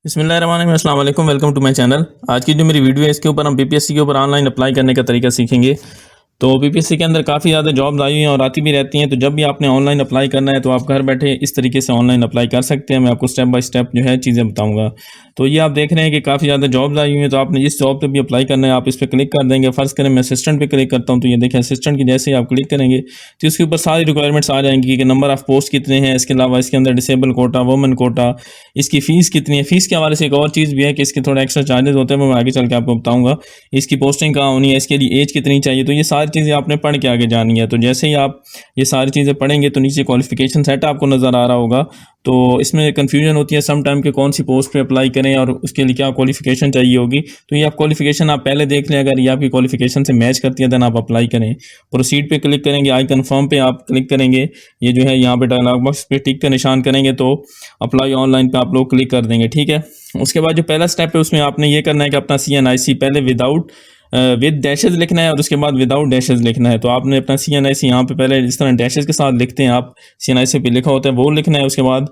बिस्मिल्लाहिर्रहमानिर्रहीम, अस्सलाम वालेकुम, वेलकम टू माय चैनल। आज की जो मेरी वीडियो है इसके ऊपर हम बीपीएससी के ऊपर ऑनलाइन अप्लाई करने का तरीका सीखेंगे। तो बीपीएससी के अंदर काफ़ी ज़्यादा जॉब्स आई हुई हैं और आती भी रहती हैं। तो जब भी आपने ऑनलाइन अप्लाई करना है तो आप घर बैठे इस तरीके से ऑनलाइन अप्लाई कर सकते हैं। मैं आपको स्टेप बाय स्टेप जो है चीज़ें बताऊँगा। तो ये आप देख रहे हैं कि काफ़ी ज़्यादा जॉब्स आई हुई हैं। तो आपने जिस जॉब पे भी अप्लाई करना है आप इस पर क्लिक कर देंगे। फ़र्ज़ करें मैं असिस्टेंट पे क्लिक करता हूँ, तो ये देखें असिस्टेंट की जैसे ही आप क्लिक करेंगे तो इसके ऊपर सारी रिक्वायरमेंट्स आ जाएंगी कि नंबर ऑफ़ पोस्ट कितने हैं, इसके अलावा इसके अंदर डिसेबल कोटा, वुमेन कोटा, इसकी फ़ीस कितनी है। फ़ीस के हवाले से एक और चीज़ भी है कि इसके थोड़ा एक्स्ट्रा चार्जेस होते हैं, वो मैं आगे चल के आपको बताऊँगा। इसकी पोस्टिंग कहाँ होनी है, इसके लिए एज कितनी चाहिए, तो ये सारी चीज़ें आपने पढ़ के आगे जानी है। तो जैसे ही आप ये सारी चीज़ें पढ़ेंगे तो नीचे क्वालिफ़िकेशन सेट आपको नज़र आ रहा होगा। तो इसमें कन्फ्यूजन होती है सम टाइम कि कौन सी पोस्ट पे अप्लाई करें और उसके लिए क्या क्वालिफ़िकेशन चाहिए होगी। तो ये आप क्वालिफ़िकेशन आप पहले देख लें, अगर ये आपकी क्वालिफ़िकेशन से मैच करती है देन आप अप्लाई करें। प्रोसीड पे क्लिक करेंगे, आई कन्फर्म पे आप क्लिक करेंगे। ये जो है यहाँ पे डायलॉग बॉक्स पे टिक का निशान करेंगे तो अप्लाई ऑनलाइन पे आप लोग क्लिक कर देंगे, ठीक है। उसके बाद जो पहला स्टेप है उसमें आपने ये करना है कि अपना CNIC पहले विद डैशेस लिखना है और उसके बाद विदाउट डैशेस लिखना है। तो आपने अपना CNIC यहाँ पे पहले जिस तरह डैशेस के साथ लिखते हैं आप, CNIC पे लिखा होता है वो लिखना है। उसके बाद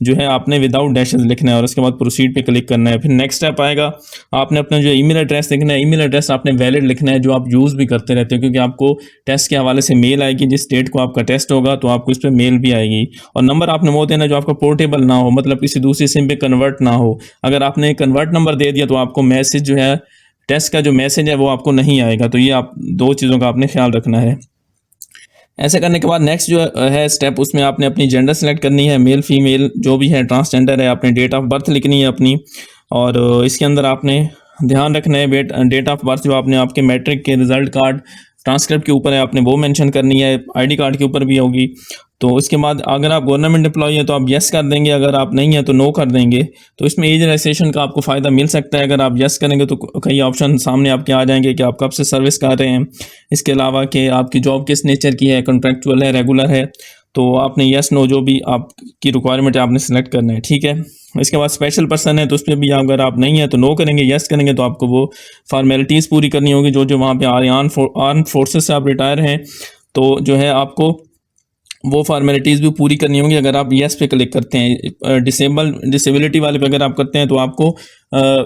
जो है आपने विदाउट डैशेस लिखना है और उसके बाद प्रोसीड पे क्लिक करना है। फिर नेक्स्ट स्टेप आएगा, आपने अपना जो ईमेल एड्रेस लिखना है। ईमेल एड्रेस आपने वैलिड लिखना है जो आप यूज़ भी करते रहते हो, क्योंकि आपको टेस्ट के हवाले से मेल आएगी। जिस डेट को आपका टेस्ट होगा तो आपको इस पर मेल भी आएगी। और नंबर आपने वो देना जो आपका पोर्टेबल ना हो, मतलब किसी दूसरी सिम पे कन्वर्ट ना हो। अगर आपने कन्वर्ट नंबर दे दिया तो आपको मैसेज जो है टेस्ट का जो मैसेज है वो आपको नहीं आएगा। तो ये आप दो चीज़ों का आपने ख्याल रखना है। ऐसे करने के बाद नेक्स्ट जो है स्टेप, उसमें आपने अपनी जेंडर सेलेक्ट करनी है, मेल फीमेल जो भी है, ट्रांसजेंडर है। आपने डेट ऑफ बर्थ लिखनी है अपनी, और इसके अंदर आपने ध्यान रखना है डेट ऑफ बर्थ जो आपने आपके मैट्रिक के रिजल्ट कार्ड ट्रांसक्रिप्ट के ऊपर है आपने वो मेंशन करनी है, आईडी कार्ड के ऊपर भी होगी। तो इसके बाद अगर आप गवर्नमेंट एम्प्लॉई हैं तो आप यस कर देंगे, अगर आप नहीं हैं तो नो कर देंगे। तो इसमें एज रिलैक्सेशन का आपको फ़ायदा मिल सकता है। अगर आप यस करेंगे तो कई ऑप्शन सामने आपके आ जाएंगे कि आप कब से सर्विस कर रहे हैं, इसके अलावा कि आपकी जॉब किस नेचर की है, कॉन्ट्रैक्चुअल है, रेगुलर है। तो आपने यस नो जो भी आपकी रिक्वायरमेंट है आपने सेलेक्ट करना है, ठीक है। इसके बाद स्पेशल पर्सन है तो उस पर भी अगर आप नहीं है तो नो करेंगे। यस करेंगे तो आपको वो फॉर्मेलिटीज़ पूरी करनी होगी जो जो वहाँ पे आर्म फोर्सेस से आप रिटायर हैं तो जो है आपको वो फॉर्मेलिटीज़ भी पूरी करनी होंगी। अगर आप येस पे क्लिक करते हैं, डिसेबिलिटी वाले पे अगर आप करते हैं तो आपको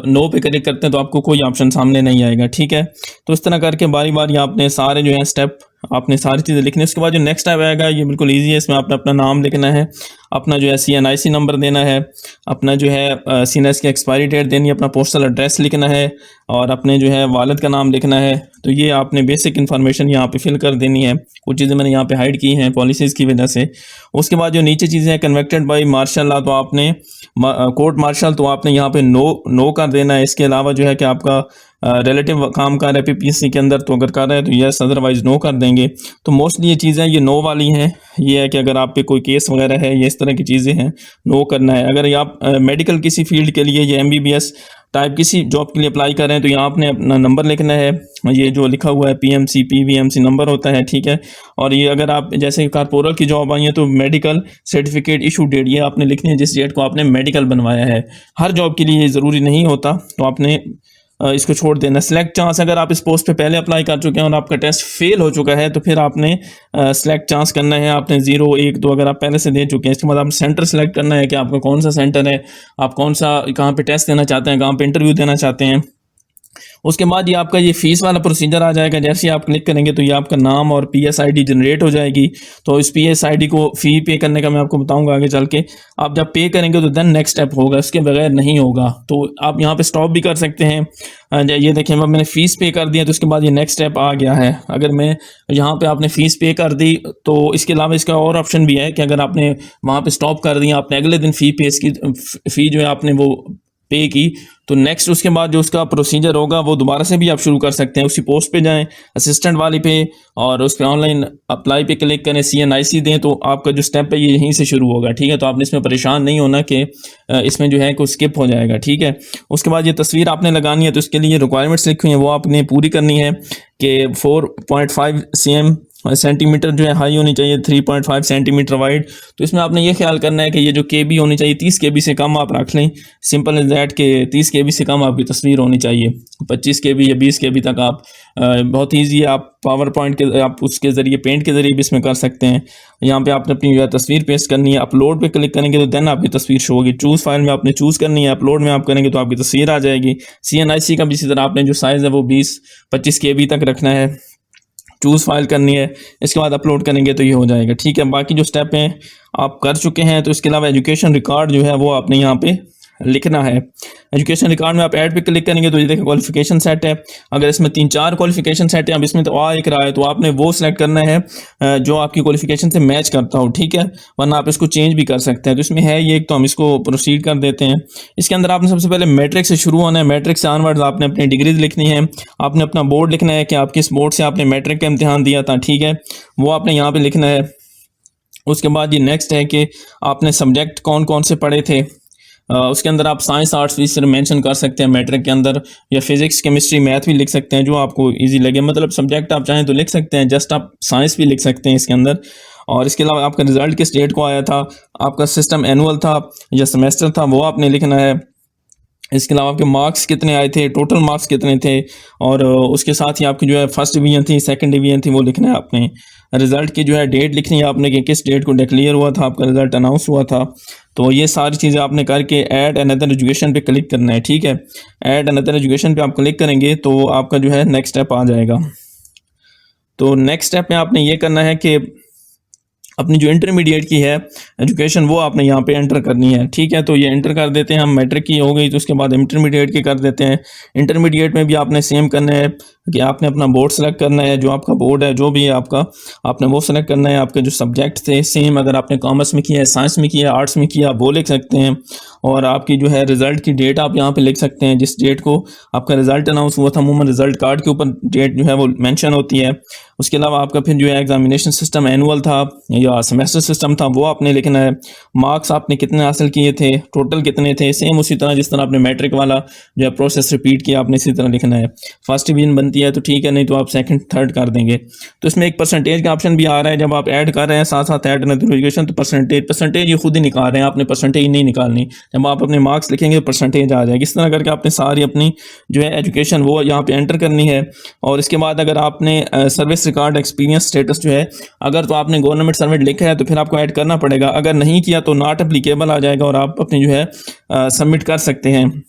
नो पे क्लिक करते हैं तो आपको कोई ऑप्शन सामने नहीं आएगा, ठीक है। तो इस तरह करके बारी बारी आपने सारे जो है स्टेप आपने सारी चीज़ें लिखनी है। उसके बाद जो नेक्स्ट स्टेप आएगा ये बिल्कुल ईजी है। इसमें आपने अपना नाम लिखना है, अपना जो है CNIC नंबर देना है, अपना जो है CNIC की एक्सपायरी डेट देनी है, अपना पोस्टल एड्रेस लिखना है और अपने जो है वालिद का नाम लिखना है। तो ये आपने बेसिक इन्फॉर्मेशन यहाँ पे फिल कर देनी है। कुछ चीज़ें मैंने यहाँ पे हाइड की हैं पॉलिसीज़ की वजह से। उसके बाद जो नीचे चीज़ें हैं, कन्वेक्टेड बाई मार्शल लॉ, तो आपने कोर्ट मार्शल तो आपने यहाँ पे नो कर देना है। इसके अलावा जो है कि आपका रिलेटिव काम कर रहा है PPSC के अंदर तो अगर कर रहा है तो यस, अदरवाइज नो कर देंगे। तो मोस्टली ये चीज़ें ये नो वाली हैं। ये है कि अगर आप पे कोई केस वगैरह है, ये इस तरह की चीज़ें हैं, नो करना है। अगर आप मेडिकल किसी फील्ड के लिए ये MBBS टाइप किसी जॉब के लिए अप्लाई कर रहे हैं तो यहाँ आपने अपना नंबर लिखना है, ये जो लिखा हुआ है PMC PVMC नंबर होता है, ठीक है। और ये अगर आप जैसे कारपोरल की जॉब आई है तो मेडिकल सर्टिफिकेट इशू डेट ये आपने लिखनी है जिस डेट को आपने मेडिकल बनवाया है। हर जॉब के लिए ये ज़रूरी नहीं होता, तो आपने इसको छोड़ देना। सिलेक्ट चांस, अगर आप इस पोस्ट पे पहले अप्लाई कर चुके हैं और आपका टेस्ट फेल हो चुका है तो फिर आपने सिलेक्ट चांस करना है। आपने 0 1 2 अगर आप पहले से दे चुके हैं। इसके बाद आप सेंटर सेलेक्ट करना है कि आपका कौन सा सेंटर है, आप कौन सा कहाँ पे टेस्ट देना चाहते हैं, कहाँ पे इंटरव्यू देना चाहते हैं। उसके बाद ये आपका ये फ़ीस वाला प्रोसीजर आ जाएगा। जैसे ही आप क्लिक करेंगे तो ये आपका नाम और PSID जनरेट हो जाएगी। तो इस PSID को फ़ी पे करने का मैं आपको बताऊंगा आगे चल के। आप जब पे करेंगे तो देन नेक्स्ट स्टेप होगा, इसके बगैर नहीं होगा। तो आप यहाँ पे स्टॉप भी कर सकते हैं। ये देखिए मैंने फ़ीस पे कर दिया तो उसके बाद ये नेक्स्ट स्टेप आ गया है। अगर मैं यहाँ पे आपने फ़ीस पे कर दी तो इसके अलावा इसका और ऑप्शन भी है कि अगर आपने वहाँ पे स्टॉप कर दिया, आपने अगले दिन फ़ी जो है आपने वो पे की, तो नेक्स्ट उसके बाद जो उसका प्रोसीजर होगा वो दोबारा से भी आप शुरू कर सकते हैं। उसी पोस्ट पे जाएं असिस्टेंट वाली पे और उस पर ऑनलाइन अप्लाई पे क्लिक करें, CNIC दें, तो आपका जो स्टेप है ये यहीं से शुरू होगा, ठीक है। तो आपने इसमें परेशान नहीं होना कि इसमें जो है कुछ स्किप हो जाएगा, ठीक है। उसके बाद ये तस्वीर आपने लगानी है तो इसके लिए रिक्वायरमेंट्स लिखी हुई हैं वो आपने पूरी करनी है कि 4.5 cm सेंटीमीटर जो है हाई होनी चाहिए, 3.5 सेंटीमीटर वाइड। तो इसमें आपने ये ख्याल करना है कि ये जो KB होनी चाहिए 30 KB से कम आप रख लें। सिंपल एज दैट के 30 KB से कम आपकी तस्वीर होनी चाहिए। 25 KB या 20 KB तक आप बहुत ईजी है, आप पावर पॉइंट के आप उसके ज़रिए पेंट के ज़रिए भी इसमें कर सकते हैं। यहाँ पे आपने अपनी जो है तस्वीर पेस्ट करनी है, अपलोड पे क्लिक करेंगे तो देन आपकी तस्वीर शो होगी। चूज़ फाइल में आपने चूज़ करनी है, अपलोड में आप करेंगे तो आपकी तस्वीर आ जाएगी। CNIC का भी इसी तरह आपने जो साइज़ है वो 20-25 KB तक रखना है। चूज़ फाइल करनी है, इसके बाद अपलोड करेंगे तो ये हो जाएगा। ठीक है, बाकी जो स्टेप हैं आप कर चुके हैं। तो इसके अलावा एजुकेशन रिकॉर्ड जो है वो आपने यहाँ पे लिखना है। एजुकेशन रिकॉर्ड में आप ऐड पे क्लिक करेंगे तो ये देखिए क्वालिफिकेशन सेट है। अगर इसमें 3-4 क्वालिफिकेशन सेट है, अब इसमें तो आ एक रहा है, तो आपने वो सिलेक्ट करना है जो आपकी क्वालिफिकेशन से मैच करता हो। ठीक है, वरना आप इसको चेंज भी कर सकते हैं। तो इसमें है ये एक, तो हम इसको प्रोसीड कर देते हैं। इसके अंदर आपने सबसे पहले मैट्रिक से शुरू होना है। मैट्रिक से ऑनवर्ड्स आपने अपनी डिग्रीज लिखनी है, आपने अपना बोर्ड लिखना है कि आप किस बोर्ड से आपने मैट्रिक का इम्तिहान दिया था। ठीक है, वो आपने यहाँ पे लिखना है। उसके बाद ये नेक्स्ट है कि आपने सब्जेक्ट कौन कौन से पढ़े थे। उसके अंदर आप साइंस आर्ट्स भी सिर्फ मेंशन कर सकते हैं मैट्रिक के अंदर, या फिजिक्स केमिस्ट्री मैथ भी लिख सकते हैं, जो आपको इजी लगे। मतलब सब्जेक्ट आप चाहें तो लिख सकते हैं, जस्ट आप साइंस भी लिख सकते हैं इसके अंदर। और इसके अलावा आपका रिजल्ट किस डेट को आया था, आपका सिस्टम एनुअल था या सेमेस्टर था, वो आपने लिखना है। इसके अलावा आपके मार्क्स कितने आए थे, टोटल मार्क्स कितने थे, और उसके साथ ही आपकी जो है फर्स्ट डिवीजन थी, सेकंड डिवीजन थी, वो लिखना है आपने। रिज़ल्ट की जो है डेट लिखनी है आपने कि किस डेट को डिक्लेयर हुआ था, आपका रिज़ल्ट अनाउंस हुआ था। तो ये सारी चीज़ें आपने करके ऐड अनदर एजुकेशन पे क्लिक करना है। ठीक है, ऐड अनदर एजुकेशन पे आप क्लिक करेंगे तो आपका जो है नेक्स्ट स्टेप आ जाएगा। तो नेक्स्ट स्टेप में आपने ये करना है कि अपनी जो इंटरमीडिएट की है एजुकेशन वो आपने यहाँ पे एंटर करनी है। ठीक है, तो ये एंटर कर देते हैं हम। मैट्रिक की हो गई तो उसके बाद इंटरमीडिएट की कर देते हैं। इंटरमीडिएट में भी आपने सेम करना है कि आपने अपना बोर्ड सेलेक्ट करना है, जो आपका बोर्ड है जो भी है आपका, आपने वो सेलेक्ट करना है। आपके जो सब्जेक्ट थे सेम, अगर आपने कॉमर्स में किया है, साइंस में किया है, आर्ट्स में किया, वो लिख सकते हैं। और आपकी जो है रिज़ल्ट की डेट आप यहाँ पे लिख सकते हैं, जिस डेट को आपका रिज़ल्ट अनाउंस हुआ था। अमूमन रिज़ल्ट कार्ड के ऊपर डेट जो है वो मेंशन होती है। उसके अलावा आपका फिर जो है एग्जामिनेशन सिस्टम एनुअल था या सेमेस्टर सिस्टम था, वो आपने लिखना है। मार्क्स आपने कितने हासिल किए थे, टोटल कितने थे, सेम उसी तरह जिस तरह आपने मैट्रिक वाला जो है प्रोसेस रिपीट किया, आपने इसी तरह लिखना है। फर्स्ट डिवीजन बनती है तो ठीक है, नहीं तो आप सेकंड थर्ड कर देंगे। तो इसमें एक परसेंटेज का ऑप्शन भी आ रहा है, जब आप ऐड कर रहे हैं साथ साथ ऐड एजुकेशन, तो परसेंटेज ये खुद ही निकाल रहे हैं, आपने परसेंटेज नहीं निकालनी। जब आप अपने मार्क्स लिखेंगे तो परसेंटेज आ जाएगी। इस तरह करके आपने सारी अपनी जो है एजुकेशन वो यहाँ पे एंटर करनी है। और इसके बाद अगर आपने सर्विस रिकॉर्ड एक्सपीरियंस स्टेटस जो है, अगर तो आपने गवर्नमेंट सर्वेंट लिखा है तो फिर आपको ऐड करना पड़ेगा। अगर नहीं किया तो नॉट एप्लीकेबल आ जाएगा और आप अपनी जो है सबमिट कर सकते हैं।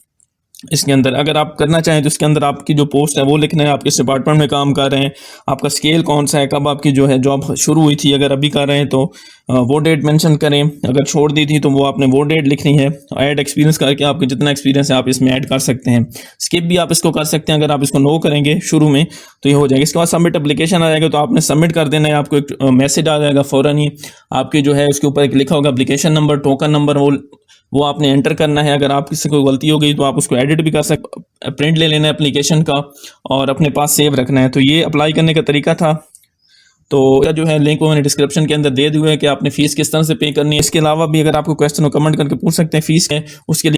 इसके अंदर अगर आप करना चाहें तो इसके अंदर आपकी जो पोस्ट है वो लिखना है, आप किस डिपार्टमेंट में काम कर रहे हैं, आपका स्केल कौन सा है, कब आपकी जो है जॉब शुरू हुई थी, अगर अभी कर रहे हैं तो वो डेट मेंशन करें, अगर छोड़ दी थी तो वो आपने वो डेट लिखनी है। ऐड एक्सपीरियंस करके आपके जितना एक्सपीरियंस है आप इसमें ऐड कर सकते हैं। स्किप भी आप इसको कर सकते हैं, अगर आप इसको नो करेंगे शुरू में तो ये हो जाएगा। इसके बाद सबमिट एप्लीकेशन आ जाएगा, तो आपने सबमिट कर देना है। आपको एक मैसेज आ जाएगा फ़ौरन ही, आपके जो है उसके ऊपर एक लिखा होगा एप्लीकेशन नंबर, टोकन नंबर, वो आपने एंटर करना है। अगर आप किसी कोई गलती हो गई तो आप उसको एडिट भी कर सकते, प्रिंट ले लेना है एप्लीकेशन का और अपने पास सेव रखना है। तो ये अप्लाई करने का तरीका था। तो इसका जो है लिंक वो मैंने डिस्क्रिप्शन के अंदर दे दिया है कि आपने फ़ीस किस तरह से पे करनी है। इसके अलावा भी अगर आपको क्वेश्चन हो कमेंट करके पूछ सकते हैं। फ़ीस है उसके लिए